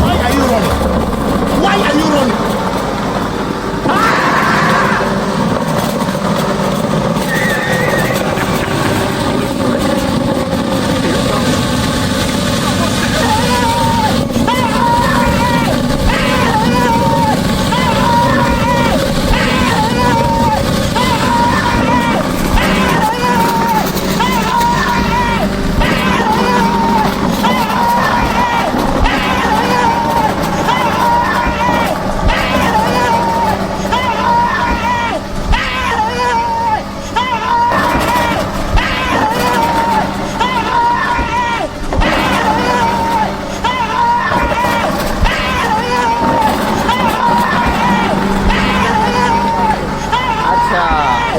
Why are you running? Why are you running?